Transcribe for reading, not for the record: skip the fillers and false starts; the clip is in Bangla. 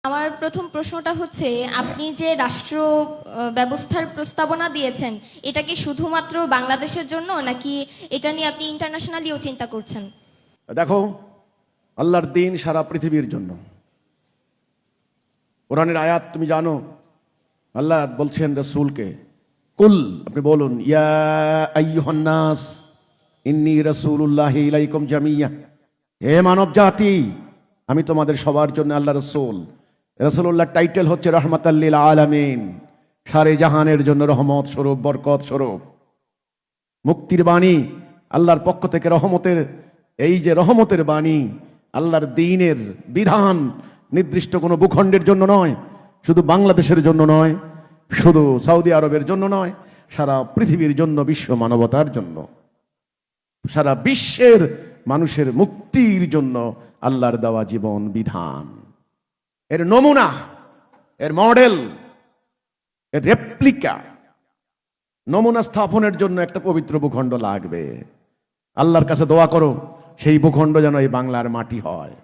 আমার প্রথম প্রশ্নটা হচ্ছে, আপনি যে রাষ্ট্র ব্যবস্থার প্রস্তাবনা দিয়েছেন, এটা কি শুধুমাত্র বাংলাদেশের জন্য, নাকি এটা নিয়ে আপনি ইন্টারন্যাশনালিও চিন্তা করছেন? দেখো, আল্লাহর দিন সারা পৃথিবীর জন্য। কোরআনের আয়াত তুমি জানো, আল্লাহ বলছেন রাসূলকে, কুল, আপনি বলুন, ইয়া আইয়ুহান নাস ইন্নী রাসূলুল্লাহি ইলাইকুম জামিয়া, হে মানব জাতি, আমি তোমাদের সবার জন্য আল্লাহ রসুল। রাসূলুল্লাহ টাইটেল হচ্ছে রাহমাতাল লিল আলামিন, সারে জাহানের জন্য রহমত স্বরূপ, বরকত স্বরূপ, মুক্তির বাণী আল্লাহর পক্ষ থেকে। রহমতের, এই যে রহমতের বাণী, আল্লাহর দ্বীনের বিধান নির্দিষ্ট কোনো ভূখণ্ডের জন্য নয়, শুধু বাংলাদেশের জন্য নয়, শুধু সৌদি আরবের জন্য নয়, সারা পৃথিবীর জন্য, বিশ্ব মানবতার জন্য, সারা বিশ্বের মানুষের মুক্তির জন্য আল্লাহর দেওয়া জীবন বিধান। এর নমুনা, এর মডেল, এর রেপ্লিকা, নমুনা স্থাপনের জন্য একটা পবিত্র ভূখণ্ড লাগবে। আল্লাহর কাছে দোয়া করো সেই ভূখণ্ড যেন এই বাংলার মাটি হয়।